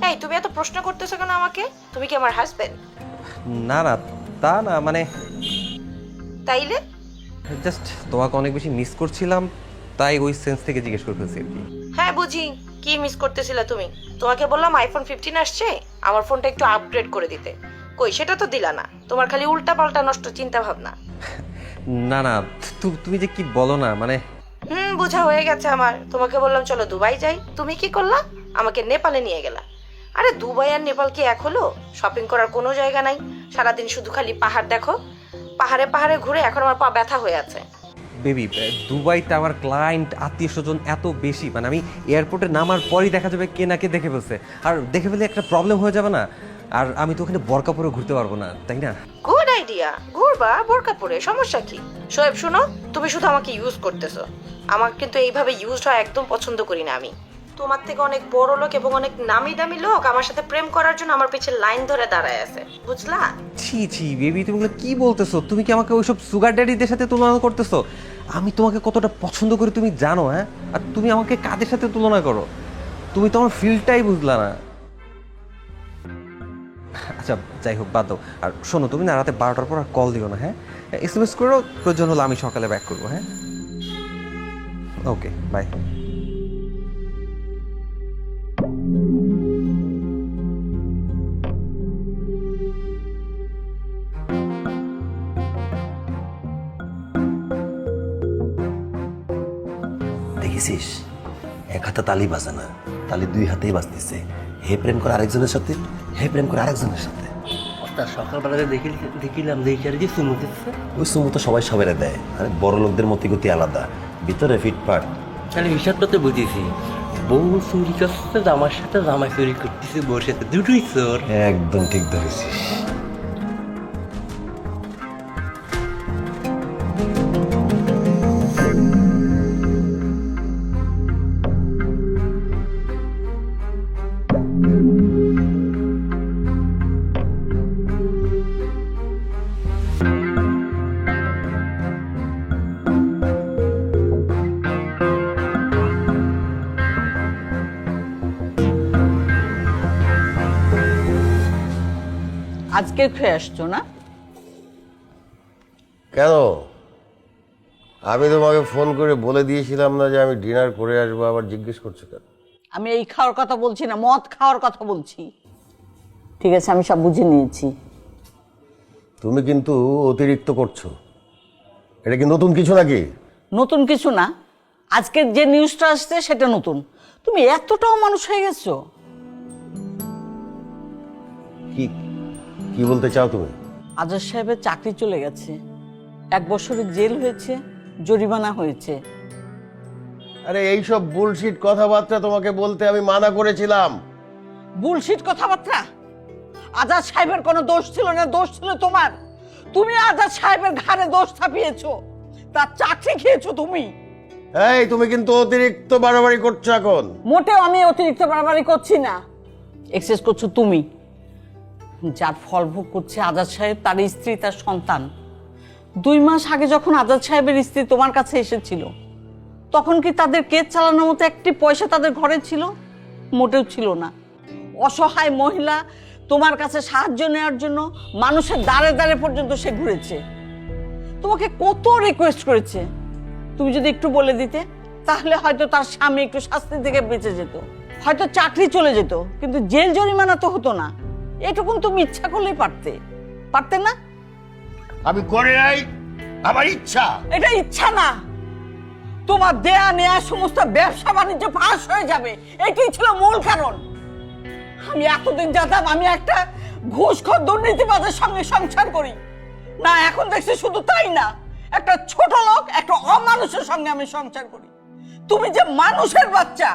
এই তুমি এত প্রশ্ন করতেছো কেন আমাকে? তুমি কি আমার হাজবেন্ড?
না না, তা না, মানে
তাইলে?
জাস্ট তোমাকে অনেক বেশি মিস করছিলাম, তাই ওই সেন্স থেকে জিজ্ঞেস করতেছি আর কি।
হ্যাঁ বুঝি, কি মিস করতেছিলা তুমি? তোমাকে বললাম আইফোন 15 আসছে, আমার ফোনটা একটু আপগ্রেড করে দিতে, কই সেটা তো দিলা না। তোমার খালি উল্টা পাল্টা নষ্ট চিন্তা ভাবনা।
না না, তুমি যে কি বলো না, মানে
বোঝা হয়ে গেছে আমার। তোমাকে বললাম চলো দুবাই যাই, তুমি কি করলা? আমাকে নেপালে নিয়ে গেলা। আরে দুবাই আর নেপাল কি এক হলো? শপিং করার কোনো জায়গা নাই, সারাদিন শুধু খালি পাহাড় দেখো। পাহাড়ে পাহাড়ে ঘুরে এখন আমার পা ব্যথা হয়ে আছে।
বেবি, দুবাইতে আমার ক্লায়েন্ট আত্মীয় স্বজন এত বেশি, মানে আমি এয়ারপোর্টে নামার পরই দেখা যাবে কে না কে দেখে ফেলছে, আর দেখে ফেলে একটা প্রবলেম হয়ে যাবে না। আর আমি তো ওখানে বোরকা পরে ঘুরতে পারবো না, তাই না?
গুড আইডিয়া, ঘুরবা বোরকা পরে, সমস্যা কি? শোয়েব শোনো, তুমি শুধু আমাকে ইউজ করতেছো। আমার কিন্তু এইভাবে ইউজড হয় একদম পছন্দ করি না আমি। তোমার থেকে অনেক বড় লোক এবং অনেক নামি দামি লোক আমার সাথে প্রেম করার জন্য আমার পিছে লাইন ধরে দাঁড়ায় আছে, বুঝলা?
ছি ছি বেবি, তুমি এগুলো কি বলতেছো? তুমি কি আমাকে ওইসব সুগার ড্যাডিদের সাথে তুলনা করতেছো? আমি তোমাকে কতটা পছন্দ করি তুমি জানো, হ্যাঁ? আর তুমি আমাকে কাদের সাথে তুলনা করো? তুমি তো আমার ফিলটাই বুঝলা না। আচ্ছা যাই হোক, বাদ দাও। আর শোনো, তুমি না রাতে 12টার পর আর কল দিও না, হ্যাঁ? SMS করো, প্রয়োজন হলো আমি সকালে ব্যাক করবো, হ্যাঁ? ওকে, বাই।
দেখেছিস, এক হাতে তালি বাজে না, তালি দুই হাতেই বাজতেছে। হে প্রেম করে আরেকজনের সাথে, হে প্রেম করে আরেকজনের সাথে।
ওস্তাদ সকালবেলা দেখিলাম দেখি আর কি চুমু দিচ্ছে।
ওই সুমু তো সবাই সবেরে দেয়, আরে বড় লোকদের মতিগতি আলাদা, ভিতরে ফিটফাট।
তাহলে হিসাবটা তো বুঝেছি, বউ চুরি করছে, জামার সাথে জামাই চুরি করতেছে, বউর সাথে দুটোই চোর।
একদম ঠিক ধরেছিস।
আজকে খেয়ে আসছো না?
কেন? আমি তোমাকে ফোন করে বলে দিয়েছিলাম না যে আমি ডিনার করে আসবো, আবার জিজ্ঞেস করছো কেন?
আমি এই খাওয়ার কথা বলছি না, মদ খাওয়ার কথা বলছি। ঠিক আছে, আমি সব বুঝে নিয়েছি।
তুমি কিন্তু অতিরিক্ত করছো। এটা কি নতুন কিছু নাকি?
নতুন কিছু না, আজকের যে নিউজটা আসছে সেটা নতুন। তুমি এতটাও মানুষ হয়ে গেছো?
কি কি বলতে চাও তুমি?
আজাদ সাহেবের চাকরি চলে গেছে, 1 বছরের জেল হয়েছে, জরিমানা হয়েছে।
আরে এইসব বুলশিট কথাবার্তা তোমাকে বলতে আমি মানা করেছিলাম।
বুলশিট কথাবার্তা? আজাদ সাহেবের কোনো দোষ ছিল না, দোষ ছিল তোমার। তুমি আজাদ সাহেবের ঘাড়ে দোষ চাপিয়েছো, তার চাকরি খেয়েছো তুমি।
এই তুমি কিন্তু অতিরিক্ত বাড়াবাড়ি করছো এখন।
মোটেও আমি অতিরিক্ত বাড়াবাড়ি করছি না, এক্সেস করছো তুমি। যার ফল ভোগ করছে আজাদ সাহেব, তার স্ত্রী, তার সন্তান। 2 মাস আগে যখন আজাদ সাহেবের স্ত্রী তোমার কাছে এসেছিল, তখন কি তাদের কেস চালানোর মতো একটি পয়সা তাদের ঘরে ছিল? মোটেও ছিল না। অসহায় মহিলা তোমার কাছে সাহায্য নেওয়ার জন্য মানুষের দ্বারে দ্বারে পর্যন্ত সে ঘুরেছে, তোমাকে কত রিকোয়েস্ট করেছে। তুমি যদি একটু বলে দিতে, তাহলে হয়তো তার স্বামী একটু শাস্তি থেকে বেঁচে যেত, হয়তো চাকরি চলে যেত, কিন্তু জেল জরিমানা তো হতো না। এটুকুন তুমি ইচ্ছা করলেই পারতে না?
আমি করে নাই, আমার ইচ্ছা।
এটা ইচ্ছা না, তোমার দেয়া নেয়া সমস্ত ব্যবসা বাণিজ্য ফাঁস হয়ে যাবে, এটাই ছিল মূল কারণ। আমি এতদিন জানতাম আমি একটা ঘুষখোর দুর্নীতিবাজের সঙ্গে সংসার করি, না এখন দেখছি শুধু তাই না, একটা ছোট লোক, একটা অমানুষের সঙ্গে আমি সংসার করি। তুমি যে মানুষের বাচ্চা,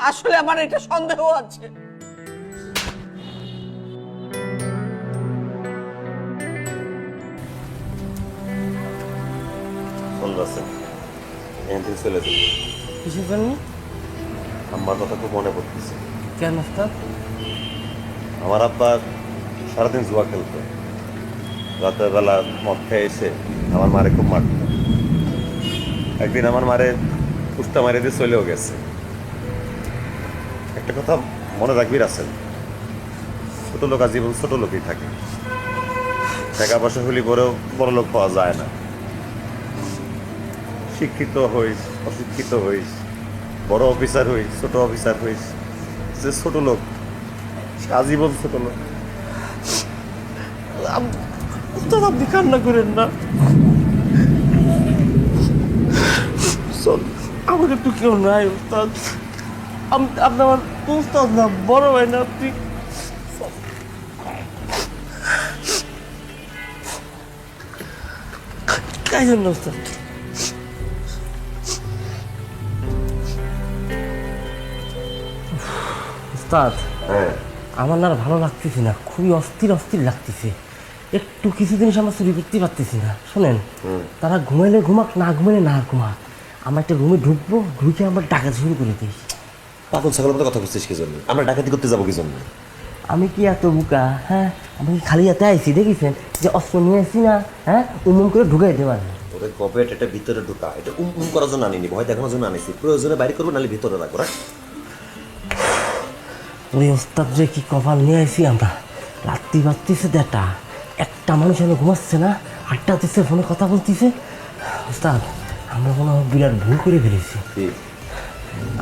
আসলে আমার এটা সন্দেহ আছে।
চলে যাবে।
কিসের জন্য?
আম্মার কথা খুব মনে পড়তেছে।
কেন ওস্তাদ?
আমার আব্বা সারাদিন জুয়া খেলতো, রাতের বেলা মদ খেয়ে এসে আমার মারে খুব মারত। একদিন আমার মারে পুষ্টা মারে দিয়ে চলেও গেছে। একটা কথা মনে রাখবি রাসেল, ছোট লোক আজীবন ছোট লোকই থাকে। টাকা পয়সা হলি পরেও বড় লোক পাওয়া যায় না। শিক্ষিত হইস, অশিক্ষিত হইস, বড় অফিসার হইস, ছোট অফিসার হইস, যে ছোট লোক সে আজীবন ছোট লোক।
আপনি কান্না করেন না, আমাকে তো কেউ নাই ওস্তাদ। আপনি আমার উস্তাদ না, বড় ভাই না আপনি। কাই জন্য ওস্তাদ? উস্তাদ, আমার না আর ভালো লাগতেছে না, খুবই অস্থির লাগতেছে। একটু কিছু জিনিস আমরা চুরি করতে পারতেছি না। শোনেন, তারা ঘুমাইলে ঘুমাক, না ঘুমাইলে না ঘুমাক, আমরা একটা রুমে ঢুকবো, ঢুকে আমরা ডাকাতি শুরু করে দিই।
পাগল ছাগলের মতো কথা বলছিস কি জন্য? আমরা ডাকাতি করতে যাবো কি জন্য?
আমি কি এত বুকা? হ্যাঁ, আমি কি খালি হাতে আইছি? দেখেছেন যে অস্ত্র নিয়ে আসছি না? হ্যাঁ, উমুম করে ঢুকাই দিতে পারি।
ওদের কপেট এটা ভিতরে ঢুকা, এটা করার জন্য আনিনি, ভয় দেখানোর জন্য আনিছি। প্রয়োজনে বাইরে করবো, নাহলে ভিতরে রাখবো।
ওই ওস্তাদ যে কি কপাল নিয়ে আসি আমরা। রাত্রি বাড়তেছে দেটা, একটা মানুষ এনে ঘুমাচ্ছে না, আড্ডা দিচ্ছে, ফোনে কথা বলতেছে। ওস্তাদ, আমরা কোনো বিরাট ভুল করে ফেলেছি।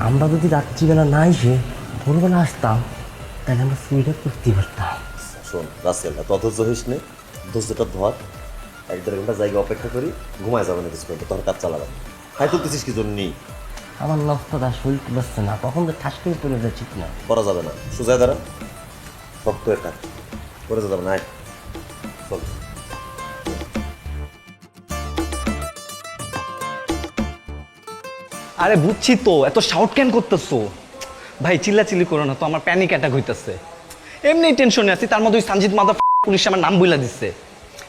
আমরা যদি রাত্রিবেলা না এসে ভোরবেলা আসতাম, তাহলে আমরা চুরিটা করতে পারতাম।
শোন রাসেল, এত অধৈর্য হইস নে, ধৈর্যটা ধর। 1-1.5 ঘন্টা জায়গা অপেক্ষা করি, ঘুমায় যাবে না কিছু করতে, তোর কাজ চালাবে। খাই তুলতেছিস কি জন্য?
আমার নস্তাদা শরীর তুলাচ্ছে না, কখন তো ঠাস করে পড়ে যায়, ঠিক না?
করা যাবে না, সোজা দাঁড়া, শক্ত একটা করে যাবে না। চল।
আরে বুঝছি তো, এত শাউট ক্যান করতেছো ভাই? চিল্লাচিল্লি করো না তো, আমার প্যানিক অ্যাটাক হইতেছে। এমনি টেনশনে আছি, তার মধ্যে ওই সানজিদ মাদা পুলিশ আমার নাম বইলা দিচ্ছে।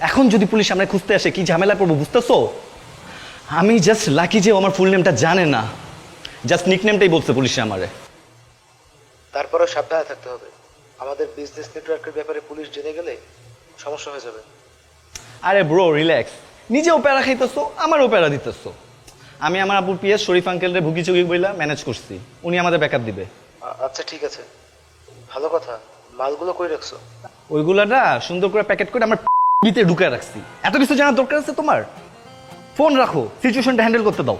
এখন যদি পুলিশ আমরা খুঁজতে আসে, কি ঝামেলা পড়বো বুঝতেছো? আমি জাস্ট লাকি যে আমার ফুল নেমটা জানে না, জাস্ট নিক নেমটাই বলছে পুলিশে আমারে।
তারপরেও সাবধানে থাকতে হবে, আমাদের বিজনেস নেটওয়ার্কের ব্যাপারে পুলিশ জেনে গেলে সমস্যা হয়ে যাবে।
আরে ব্রো রিল্যাক্স, নিজেও প্যারা খাইতেছো, আমারও প্যারা দিতেছো। আমি আমার আব্বুর পিএস শরীফ আঙ্কেলরে ভুগি চুগি বইলা ম্যানেজ করছি, উনি আমাদের ব্যাকআপ দিবে।
আচ্ছা ঠিক আছে, ভালো কথা। মালগুলো কই রাখছো?
ওইগুলাটা সুন্দর করে প্যাকেট করে আমার ভিতরে ঢুকে রাখছি। এত কিছু জানার দরকার আছে তোমার? ফোন রাখো, সিচুয়েশনটা হ্যান্ডেল করতে দাও।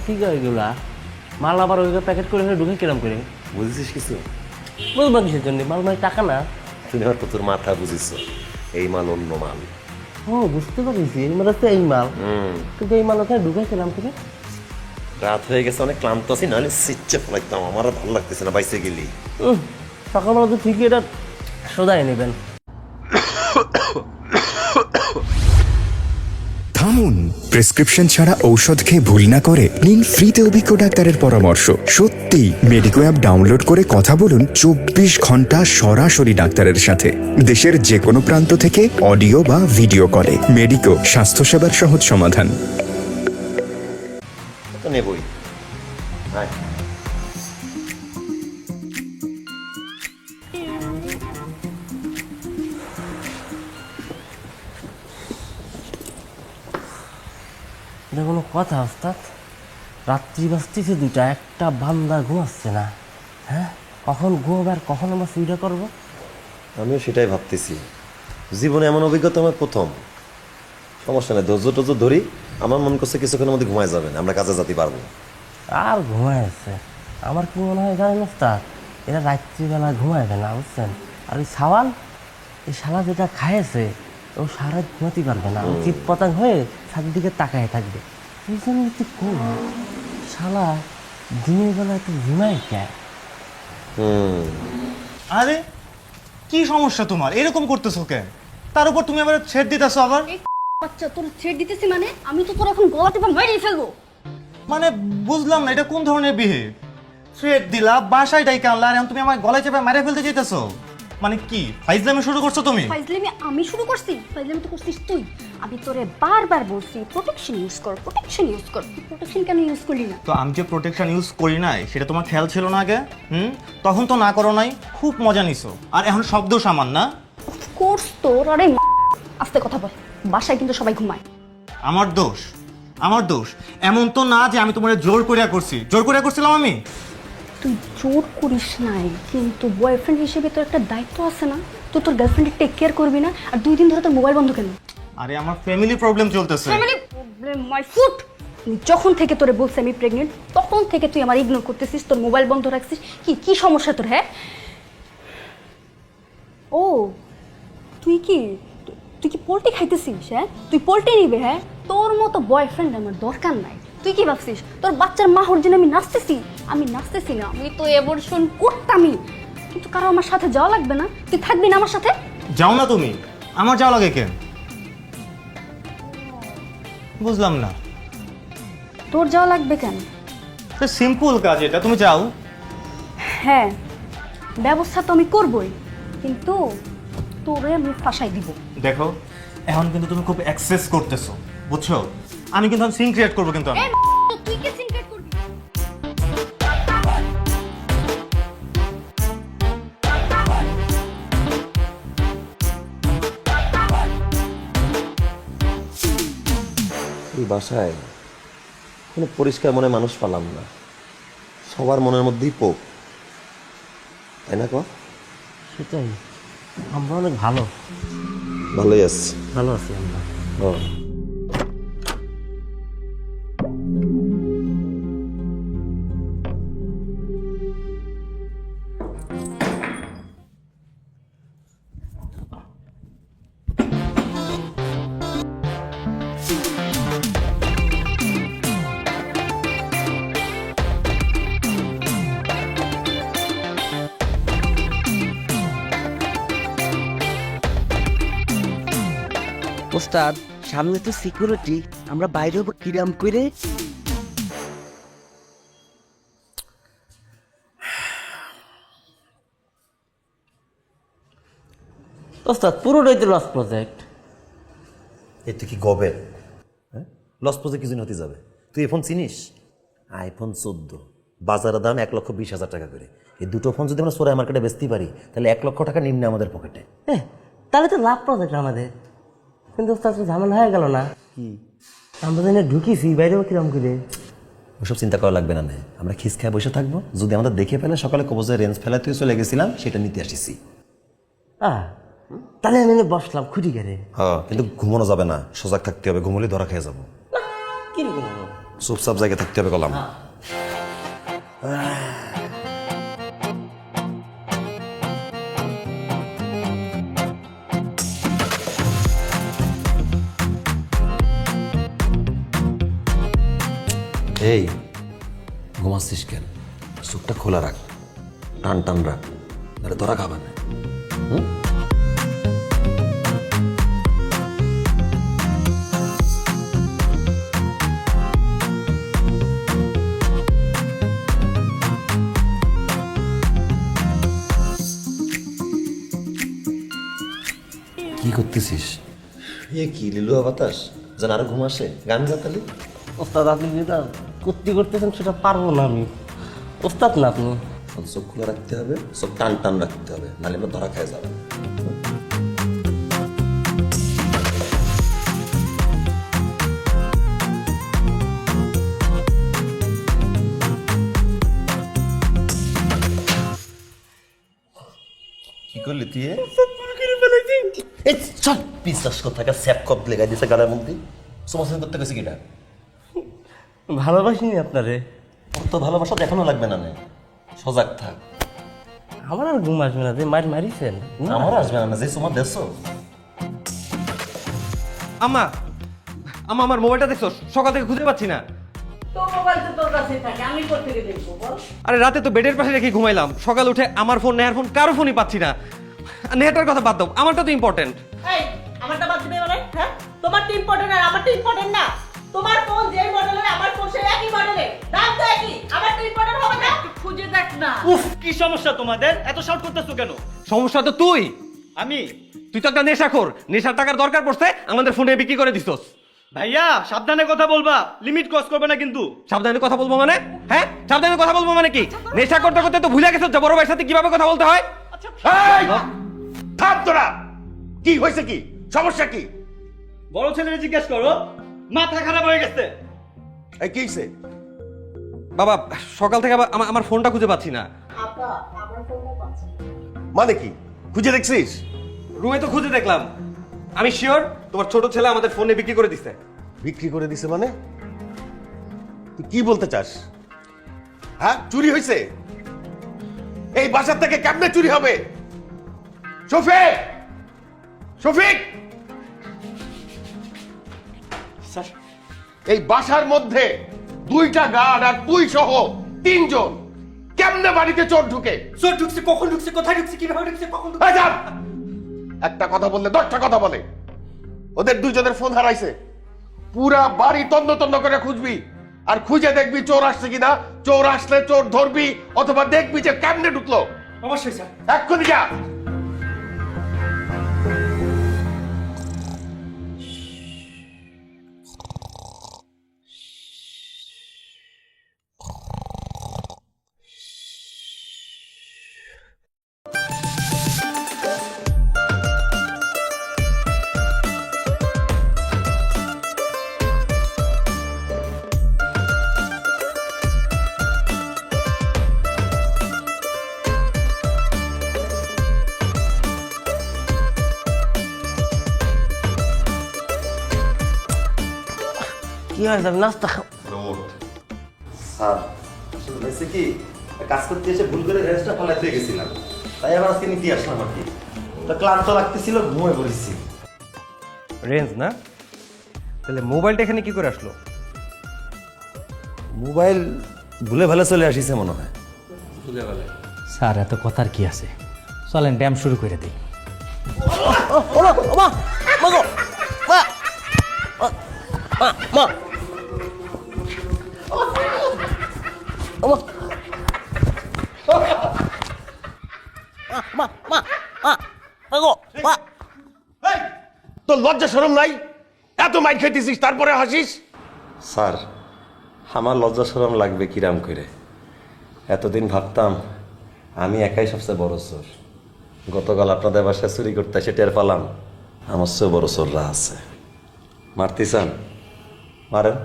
ঠিক আছে, এগুলা মাল আবার ওই প্যাকেট করে ঢুকে কিরম করে?
বুঝেছিস কিছু?
বুঝবা কিসের জন্য? মাল মানে টাকা না।
তুমি আমার তোর মাথা বুঝিস, এই মাল অন্য মাল।
ও বুঝতে পারছি, এই মাল হচ্ছে এই মাল, কিন্তু এই মাল ওখানে ঢুকেছিলাম থেকে।
রাত হয়ে গেছে, অনেক ক্লান্ত আছি, নাহলে সিচ্ছে ফলাইতাম। আমার আর ভালো লাগতেছে না বাইসে গেলি।
সকালবেলা তো ঠিকই এটা সোদাই নেবেন।
থামুন, প্রেসক্রিপশন ছাড়া ঔষধ খেয়ে ভুল না করে নিন ফ্রিতে অভিজ্ঞ ডাক্তারের পরামর্শ। সত্যি মেডিকো অ্যাপ ডাউনলোড করে কথা বলুন 24 ঘন্টা সরাসরি ডাক্তারের সাথে, দেশের যে কোনো প্রান্ত থেকে অডিও বা ভিডিও কলে। মেডিকো, স্বাস্থ্যসেবার সহজ সমাধান।
তো নেবই। হ্যাঁ,
এটা কোনো কথা ওস্তাদ? রাত্রি বাজতেছে 2টা, একটা বান্দা ঘুমাচ্ছে না। হ্যাঁ, কখন ঘুমাবে আর কখন আমরা সুবিধা করবো?
আমিও সেটাই ভাবতেছি। জীবনে এমন অভিজ্ঞতা আমার প্রথম। সমস্যা নেই, ধৈর্য টর্য ধরি। আমার মন করছে কিছুক্ষণের মধ্যে ঘুমায় যাবেন, আমরা কাজে যেতে পারবো।
আর ঘুমাইছে আমার কি মনে হয় জানেন ওস্তাদ, এরা রাত্রিবেলা ঘুমাইবে না, বুঝছেন? আর ওই সাওয়াল, এই শালা যেটা খাইয়েছে ও সারা ঘুমাতে পারবে না, চিৎ পতাং হয়ে ছাদের দিকে তাকায় থাকবে। এই জন্য তুই কোন শালা দিনের বেলা একটু ঘুমাই কে?
আরে কি সমস্যা তোমার? এরকম করতেছো কেন? তার উপর তুমি আবার ছেড় দিতেছো আবার।
আচ্ছা তোর ছেড়ে দিতেছি মানে আমি তো তোর এখন গলা টিপে মেরেই ফেলবো।
মানে বুঝলাম না এটা কোন ধরনের বিহেভ। থ্রেট দিলা, বাসায় ডাইকা আনলা, আর এখন তুমি আমার গলায় চেপে মেরে ফেলতে চাইতেছো? মানে কি ফাইজলামি শুরু করছো তুমি?
ফাইজলামি আমি শুরু করছি? ফাইজলামি তো করছিস তুই। আমি তোরে বারবার বলছি প্রোটেকশন ইউজ কর, প্রোটেকশন ইউজ কর। তুই প্রোটেকশন কেন ইউজ করলি না?
তো আমি যে প্রোটেকশন ইউজ করি নাই সেটা তোমার খেয়াল ছিল না আগে? তখন তো না করো নাই, খুব মজা নিছো, আর এখন শব্দ সামান না।
কোর্স তোর। আরে আস্তে কথা বল, বাসায় কিন্তু সবাই ঘুমায়।
আমার দোষ? আমার দোষ এমন তো না যে আমি তোমার জোর করিয়া করছি। জোর করিয়া করছিলাম আমি?
তুই জোর করিস নাই, কিন্তু বয়ফ্রেন্ড হিসেবে তোর একটা দায়িত্ব আছে না? তুই তোর গার্লফ্রেন্ডের টেক কেয়ার করবি না? আর 2 দিন ধরে তোর মোবাইল বন্ধ কেন?
আরে আমার ফ্যামিলি প্রবলেম চলতেছে।
Family problem my foot. যখন থেকে তোরে বলছি আমি প্রেগনেন্ট, তখন থেকে তুই আমার ইগনোর করতেছিস, তোর মোবাইল বন্ধ রাখছিস। কি সমস্যা তোর? হ্যাঁ, ও তুই কি পোল্ট্রি খাইতেছিস? হ্যাঁ, তুই পোল্ট্রি নিবে? হ্যাঁ, তোর মতো বয়ফ্রেন্ড আমার দরকার নাই। তুই কি ভাবছিস তোর বাচ্চার মা হওয়ার জন্য আমি নাচতেছি? আমি নাচতেছি না, আমি তো অ্যাবর্শন করতামই। কিন্তু কারো আমার সাথে যাওয়া লাগবে না? তুই থাকবি না আমার সাথে?
যাও না তুমি, আমার যাওয়া লাগে কেন? বুঝলাম না।
তোর যাওয়া লাগবে কেন?
সিম্পল কাজ এটা, তুমি যাও।
হ্যাঁ, ব্যবস্থা তো আমি করবই, কিন্তু তোরে আমি ফাঁসাই দিব।
দেখো এখন কিন্তু তুমি খুব এক্সেস করতেছো, বুঝছো? আমি কিন্তু সিন ক্রিয়েট করবো, কিন্তু আমি
তুই কি সিন ক্রিয়েট করবি?
এই বাসায় কোনো পরিষ্কার মনে মানুষ পালাম না, সবার মনের মধ্যেই পোক, তাই না?
সেটাই, আমরা অনেক ভালো
ভালোই আছি।
ভালো আছি আমরা।
ও
ওস্তাদ, সামনে তো সিকিউরিটি, আমরা বাইরে হবো কিরাম করে?
ওস্তাদ পুরোটাই তো লস প্রজেক্ট।
এই তুই কি গবে? হ্যাঁ, লস প্রজেক্ট কিছু হতে যাবে? তুই ফোন চিনিস? আইফোন 14 বাজারের দাম 1,20,000 টাকা করে। এই দুটো ফোন যদি আমরা সোরাই মার্কেটে বেচতেই পারি, তাহলে 1 লক্ষ টাকা নিম্নে আমাদের পকেটে।
তাহলে তো লাভ প্রজেক্ট আমাদের। কিন্তু ওস্তাদ ঝামেলা হয়ে গেল না? কি আমরা যেন ঢুকিছি, বাইরে কিরম করে?
ওসব চিন্তা করা লাগবে না। আমরা খিস খায় বসে থাকবো, যদি আমাদের দেখে ফেলে সকালে কবজের রেঞ্জ ফেলা তুই চলে গেছিলাম, সেটা নিতে আসিছি।
তাহলে আমি বসলাম খুঁটি গেড়ে।
হ্যাঁ, কিন্তু ঘুমানো যাবে না, সজাগ থাকতে হবে, ঘুমলে ধরা খেয়ে যাবো।
কি
চুপচাপ জায়গায় থাকতে হবে কলাম। এই ঘুমাচ্ছিস কেন? চোখটা খোলা রাখ, টান টান রাখ, আরে ধরা খাবার না। কি করতেছিস? এ কি লিলুয়া বাতাস, যেন আরো ঘুম আসে। গান গাতালি।
ওস্তাদ আপনি যেটা করতে করতেছেন সেটা পারবো না আমি। ওস্তাদ না আপনি।
চোখ খোলা রাখতে হবে, চোখ টান টান রাখতে হবে, নাহলে আমরা ধরা খায় যাবে। কি করলি তুই? এই চল বিশ্বাস কথা স্যাপ কপ লেগাই দিছে গাড়ির মধ্যে। সমস্যা করতে গেছে কিটা?
ভালোবাসিনি আপনারে।
তো ভালোবাসা এখনো লাগবে না, সজাগ থাক।
আমার আর ঘুম আসবে না, যে মার মারিছেন।
আমার আসবে না, যে তোমার দেখছো।
আম্মা, আম্মা আমার মোবাইলটা দেখছো? সকাল থেকে খুঁজে পাচ্ছি না।
তোর মোবাইল তো তোর কাছে থাকে, আমি কোথা থেকে দেখবো বল?
আরে রাতে তো বেডের পাশে রেখে ঘুমাইলাম, সকাল উঠে আমার ফোন, নেহার ফোন, কারো ফোনই পাচ্ছি না। নেহাটার কথা বাদ দাও, আমারটা তো ইম্পর্টেন্ট।
এই আমারটা বাদ দিবে মানে? হ্যাঁ, তোমারটা ইম্পর্টেন্ট আর আমারটা ইম্পর্টেন্ট না? তোমার ফোন যেই মডেলের, আমার ফোন সেই একই মডেলের, দাম তো একই, আমারটা ইম্পর্টেন্ট হবে না? খুঁজে দেখ না।
উফ, কি সমস্যা তোমাদের? এত শাউট করতেছো কেন?
সমস্যা তো তুই।
আমি?
তুই তো একটা নেশাখোর, নেশার টাকার দরকার পড়ছে, আমাদের ফোনে বিক্রি করে দিছস।
ভাইয়া সাবধানে কথা বলবা, লিমিট ক্রস করবে না কিন্তু।
সাবধানে কথা বলবো মানে? হ্যাঁ, সাবধানে কথা বলবো মানে কি? নেশা করতে করতে তো ভুলে গেছো যে বড় ভাইয়ের সাথে কিভাবে কথা বলতে হয়।
এই, থাম তোরা। কি হয়েছে, কি সমস্যা কি?
বড় ছেলেরে জিজ্ঞেস করো, মাথা খারাপ হয়ে গেছে।
এই কি হয়েছে?
বাবা সকাল থেকে আবার আমার ফোনটা খুঁজে পাচ্ছি না।
মানে কি খুঁজে দেখছিস?
রুমে তো খুঁজে দেখলাম। আমি শিওর তোমার ছোট ছেলে আমাদের ফোনে বিক্রি করে দিছে।
বিক্রি করে দিছে মানে? তুই কি বলতে চাস? হ্যাঁ, চুরি হয়েছে? এই বাসার থেকে কেমনে চুরি হবে? শফিক, শফিক,
স্যার,
এই বাসার মধ্যে 2টা গার্ড আর তুই সহ 3 জন কেমনে বাড়িতে চোর ঢুকে?
চোর ঢুকছে, কখন ঢুকছে, কোথায় ঢুকছে, কিভাবে ঢুকছে, কখন ঢুকছে?
এই যান! একটা কথা বললে 10টা কথা বলে। ওদের 2 জনের ফোন হারাইছে। পুরা বাড়ি তন্ন তন্ন করে খুঁজবি, আর খুঁজে দেখবি চোর আসছে কিনা। চোর আসলে চোর ধরবি, অথবা দেখবি যে কেমনে ঢুকলো।
অবশ্যই স্যার।
এক্ষুনি যা।
কি হয় যাবে নাস্তা খাও।
স্যার, আসলে হয়েছে কি, কাজ করতে এসে ভুল করে রেঞ্জটা ফেলাতে গেছিলাম, তাই আবার আজকে নিতে আসলাম আর কি। তো ক্লান্ত লাগতেছিল, ঘুমিয়ে পড়েছি।
রেঞ্জ না? তাহলে মোবাইলটা এখানে কি করে আসলো?
মোবাইল ভুলে ভালে চলে আসিছে মনে হয়।
স্যার এত কথার কি আছে, চলেন ড্যাম শুরু করে দিই।
তোর লজ্জা শরম নাই? এত মাইর খেতেছিস তারপরে হাসিস?
স্যার, আমার লজ্জা শরম লাগবে কিরাম করে? এতদিন ভাবতাম আমি একাই সবচেয়ে বড় চোর। গতকাল আপনাদের বাসায় চুরি করতে এসে টের পালাম আমার চেয়ে বড় চোররা আছে। মারতে চান? মারেন।